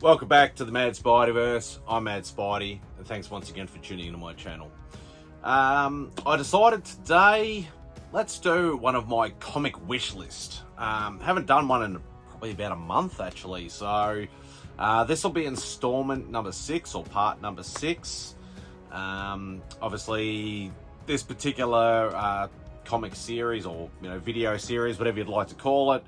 Welcome back to the MadSpideyverse. I'm MadSpidey, and thanks once again for tuning into my channel. I decided today, let's do one of my comic wish list. Haven't done one in probably about a month actually, so this will be installment number 6 or part number 6. Obviously, this particular comic series or video series, whatever you'd like to call it,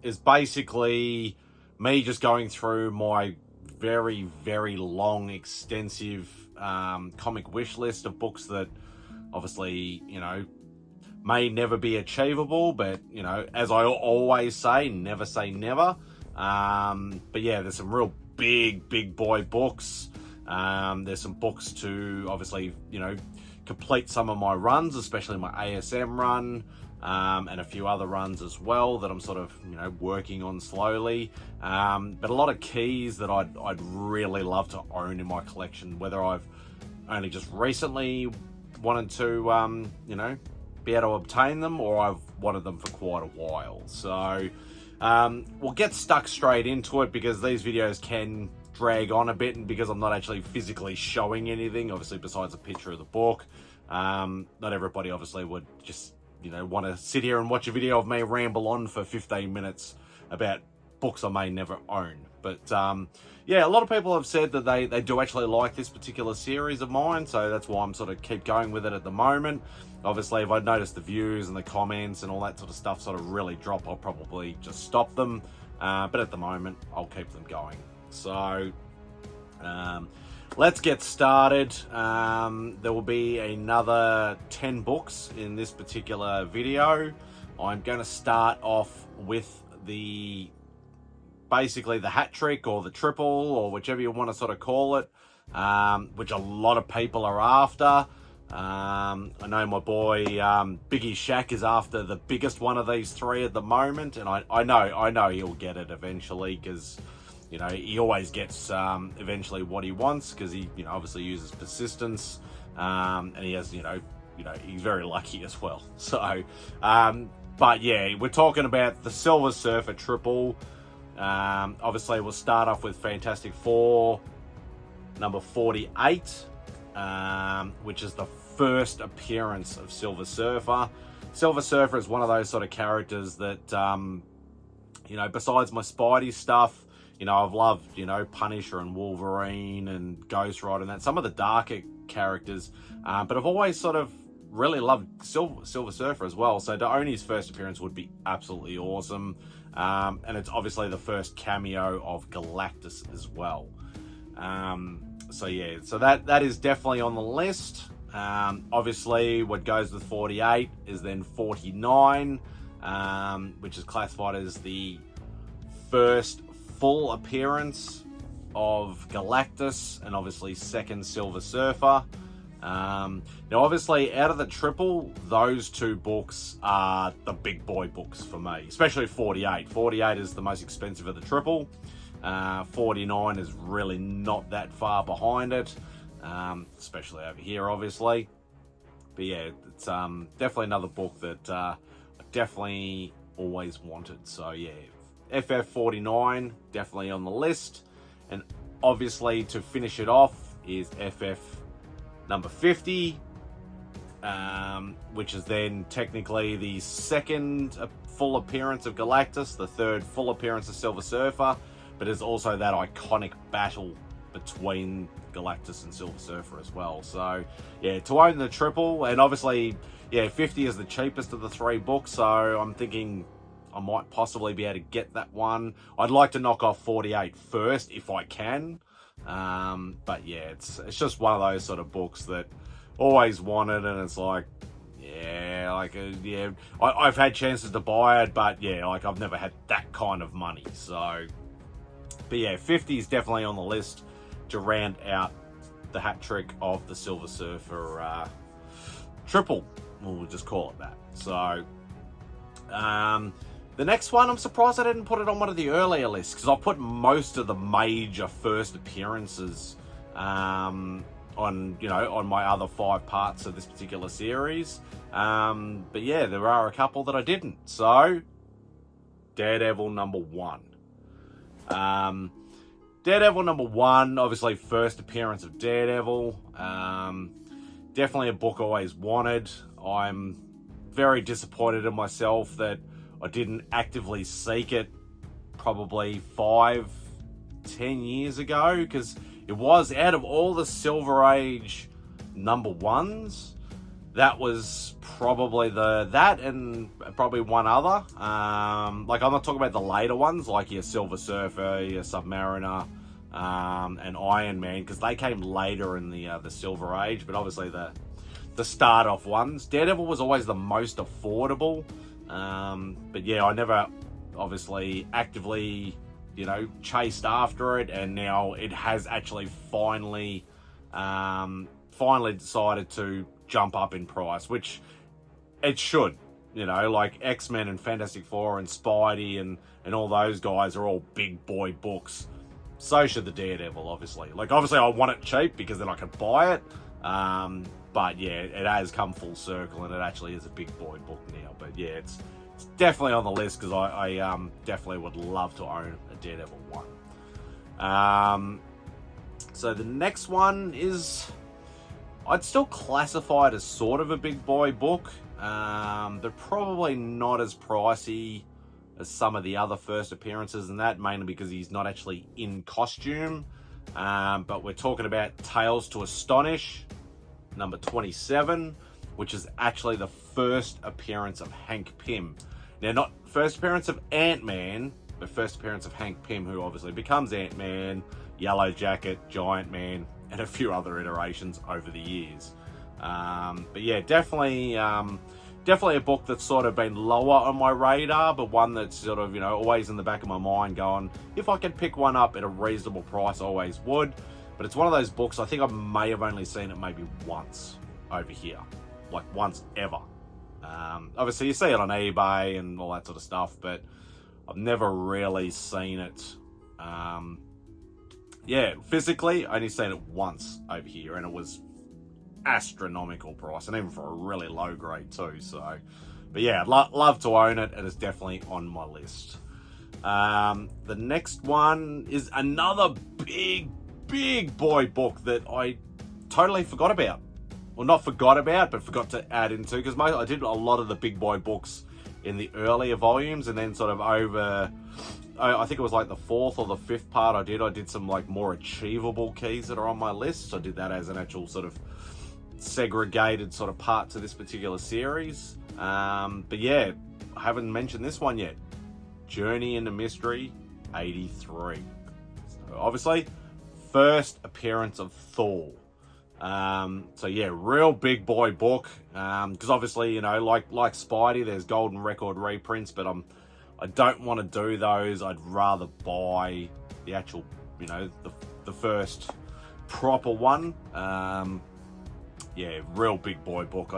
is basically me just going through my very, very long, extensive comic wish list of books that obviously, may never be achievable, but, as I always say never. But yeah, there's some real big boy books. There's some books to obviously, complete some of my runs, especially my ASM run. And a few other runs as well that I'm sort of, working on slowly. But a lot of keys that I'd really love to own in my collection, whether I've only just recently wanted to, be able to obtain them, or I've wanted them for quite a while. So we'll get stuck straight into it, because these videos can drag on a bit, and because I'm not actually physically showing anything, obviously, besides a picture of the book. Not everybody obviously would just want to sit here and watch a video of me ramble on for 15 minutes about books I may never own. But yeah, a lot of people have said that they do actually like this particular series of mine, so that's why I'm sort of keep going with it at the moment. Obviously, if I notice the views and the comments and all that sort of stuff sort of really drop, I'll probably just stop them. But at the moment, I'll keep them going. So let's get started. There will be another 10 books in this particular video. I'm going to start off with basically the hat trick or the triple, or whichever you want to sort of call it, which a lot of people are after. I know my boy Biggie Shaq is after the biggest one of these three at the moment, and I know he'll get it eventually, because he always gets eventually what he wants, because he obviously uses persistence, and he has he's very lucky as well. So but yeah, we're talking about the Silver Surfer triple. Obviously we'll start off with Fantastic Four number 48, which is the first appearance of Silver Surfer. Silver Surfer is one of those sort of characters that besides my Spidey stuff, I've loved, Punisher and Wolverine and Ghost Rider and that, some of the darker characters, but I've always sort of really loved Silver Surfer as well. So to own his first appearance would be absolutely awesome. And it's obviously the first cameo of Galactus as well. So yeah, so that is definitely on the list. Obviously what goes with 48 is then 49, which is classified as the first full appearance of Galactus, and obviously second Silver Surfer. Now obviously out of the triple, those two books are the big boy books for me, especially 48. 48 is the most expensive of the triple. 49 is really not that far behind it, especially over here obviously. But yeah, it's definitely another book that I definitely always wanted. So yeah, FF49 definitely on the list, and obviously to finish it off is FF number 50, which is then technically the second full appearance of Galactus, the third full appearance of Silver Surfer, but is also that iconic battle between Galactus and Silver Surfer as well. So yeah, to own the triple, and obviously 50 is the cheapest of the three books, so I'm thinking I might possibly be able to get that one. I'd like to knock off 48 first if I can. But yeah, it's just one of those sort of books that always wanted, and it's like, I've had chances to buy it, but yeah, like I've never had that kind of money. So, but yeah, 50 is definitely on the list to round out the hat trick of the Silver Surfer triple. We'll just call it that. So, the next one, I'm surprised I didn't put it on one of the earlier lists, because I've put most of the major first appearances on my other 5 parts of this particular series. But yeah, there are a couple that I didn't. So, Daredevil number 1. Daredevil #1, obviously first appearance of Daredevil. Definitely a book I always wanted. I'm very disappointed in myself that I didn't actively seek it probably 5-10 years ago, because it was, out of all the Silver Age #1s, that was probably that and probably one other. Like, I'm not talking about the later ones, like your Silver Surfer, your Submariner, and Iron Man, because they came later in the Silver Age. But obviously the start off ones, Daredevil was always the most affordable. But yeah, I never obviously actively, you know, chased after it, and now it has actually finally decided to jump up in price, which it should. You know, like X-Men and Fantastic Four and Spidey and all those guys are all big boy books. So should the Daredevil, obviously. Like, obviously I want it cheap because then I can buy it. But yeah, it has come full circle and it actually is a big boy book now. But yeah, it's definitely on the list because I definitely would love to own a Daredevil 1. So the next one is, I'd still classify it as sort of a big boy book. They're probably not as pricey as some of the other first appearances, and that mainly because he's not actually in costume. But we're talking about Tales to Astonish, number 27, which is actually the first appearance of Hank Pym. Now, not first appearance of Ant-Man, but first appearance of Hank Pym, who obviously becomes Ant-Man, Yellow Jacket, Giant Man, and a few other iterations over the years. But yeah, definitely a book that's sort of been lower on my radar, but one that's sort of, you know, always in the back of my mind going, if I could pick one up at a reasonable price, I always would. But it's one of those books, I think I may have only seen it maybe once over here. Like, once ever. Obviously, you see it on eBay and all that sort of stuff, but I've never really seen it. Yeah, physically, I only seen it once over here, and it was astronomical price, and even for a really low grade too. So, but yeah, I'd love to own it, and it's definitely on my list. The next one is another big boy book that I totally forgot about. Well, not forgot about, but forgot to add into, because I did a lot of the big boy books in the earlier volumes, and then sort of over, I think it was like the 4th or the 5th part I did some like more achievable keys that are on my list. So I did that as an actual sort of segregated sort of part to this particular series. But yeah, I haven't mentioned this one yet. Journey into Mystery 83. So obviously, first appearance of Thor. So yeah, real big boy book. Because obviously, you know, like Spidey, there's golden record reprints, but I don't want to do those. I'd rather buy the actual, you know, the first proper one. Yeah, real big boy book.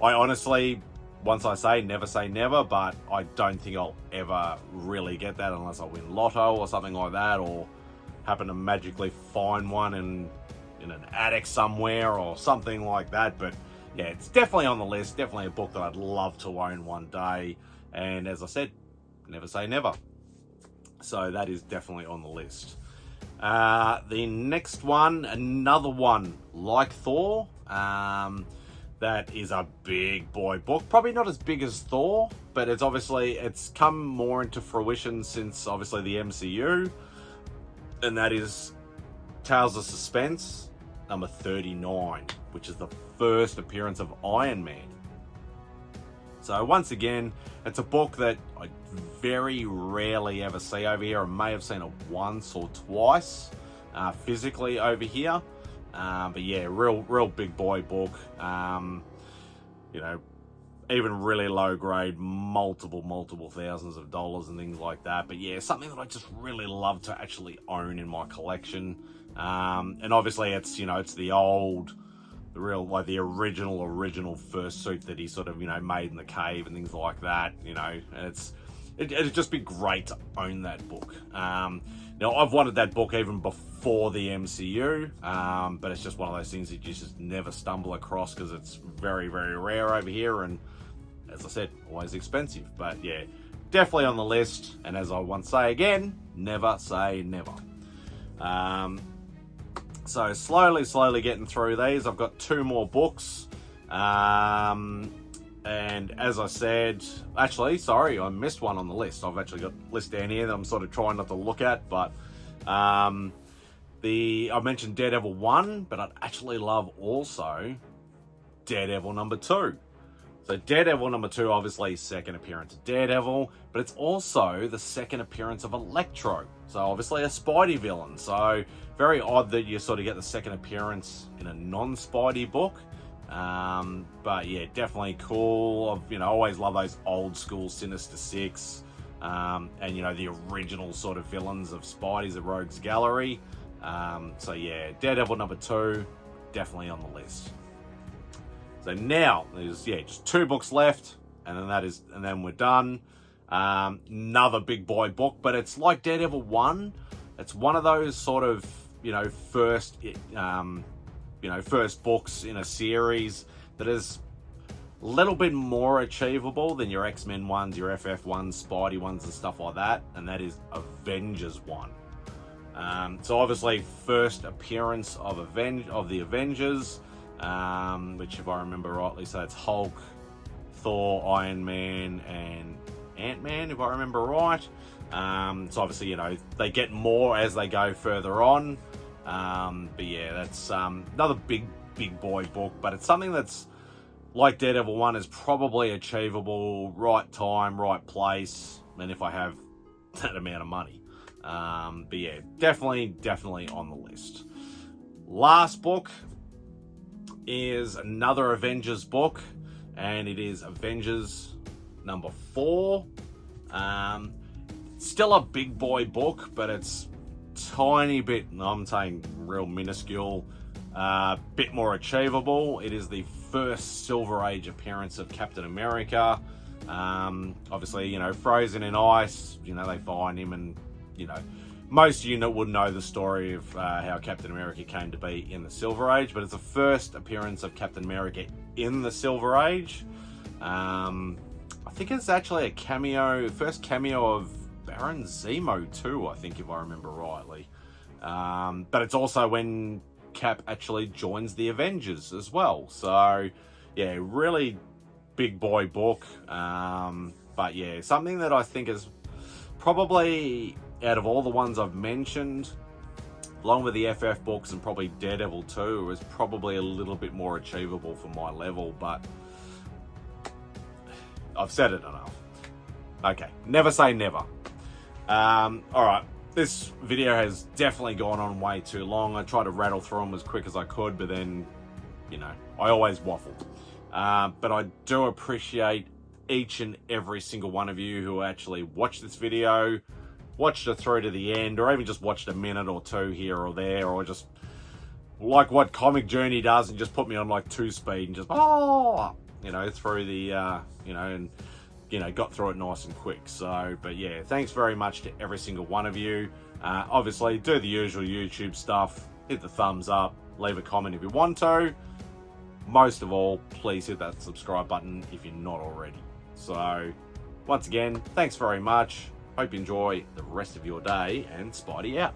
I honestly, once I say never, but I don't think I'll ever really get that unless I win Lotto or something like that, or happen to magically find one in an attic somewhere or something like that. But yeah, it's definitely on the list. Definitely a book that I'd love to own one day. And as I said, never say never. So that is definitely on the list. The next one, another one like Thor. That is a big boy book. Probably not as big as Thor, but it's come more into fruition since obviously the MCU. And that is Tales of Suspense, number 39, which is the first appearance of Iron Man. So once again, it's a book that I very rarely ever see over here. I may have seen it once or twice physically over here. But yeah, real big boy book. You know, even really low grade, multiple thousands of dollars and things like that. But yeah, something that I just really love to actually own in my collection. And obviously it's, you know, it's the original first suit that he sort of, you know, made in the cave and things like that, you know, and it'd just be great to own that book. Now, I've wanted that book even before the MCU, but it's just one of those things that you just never stumble across because it's very rare over here, and as I said, always expensive. But yeah, definitely on the list, and as I once say again, never say never. So slowly getting through these. I've got 2 more books. And as I said, actually, sorry, I missed one on the list. I've actually got a list down here that I'm sort of trying not to look at, but I mentioned Daredevil 1, but I'd actually love also Daredevil number 2. So Daredevil number 2, obviously second appearance of Daredevil, but it's also the second appearance of Electro. So obviously a Spidey villain. So very odd that you sort of get the second appearance in a non-Spidey book. But yeah, definitely cool. I always love those old school Sinister Six, and the original sort of villains of Spidey's at Rogues Gallery. So yeah, Daredevil number 2, definitely on the list. So now there's just 2 books left, and then we're done. Another big boy book, but it's like Daredevil 1. It's one of those sort of first books in a series that is a little bit more achievable than your X-Men ones, your FF ones, Spidey ones, and stuff like that, and that is Avengers 1. So obviously first appearance of the Avengers, which if I remember rightly, so it's Hulk, Thor, Iron Man, and Ant-Man, if I remember right. So obviously, they get more as they go further on. But yeah, that's another big boy book, but it's something that's like Daredevil 1 is probably achievable, right time, right place, and if I have that amount of money. But yeah, definitely on the list. Last book is another Avengers book, and it is Avengers number 4. Still a big boy book, but it's tiny bit, I'm saying real minuscule, bit more achievable. It is the first Silver Age appearance of Captain America. Obviously, frozen in ice, they find him, and most of you would know the story of how Captain America came to be in the Silver Age, but it's the first appearance of Captain America in the Silver Age. I think it's actually first cameo of Baron Zemo too, I think, if I remember rightly. But it's also when Cap actually joins the Avengers as well. So, yeah, really big boy book. But yeah, something that I think is probably, out of all the ones I've mentioned, along with the FF books and probably Daredevil 2, is probably a little bit more achievable for my level, but I've said it enough. Okay, never say never. Alright, this video has definitely gone on way too long. I tried to rattle through them as quick as I could, but then, I always waffle. But I do appreciate each and every single one of you who actually watched this video, watched it through to the end, or even just watched a minute or 2 here or there, or just like what Comic Journey does and just put me on like 2 speed and just through the and got through it nice and quick. So, but yeah, thanks very much to every single one of you. Obviously, do the usual YouTube stuff, hit the thumbs up, leave a comment if you want to. Most of all, please hit that subscribe button if you're not already. So, once again, thanks very much. Hope you enjoy the rest of your day, and Spidey out.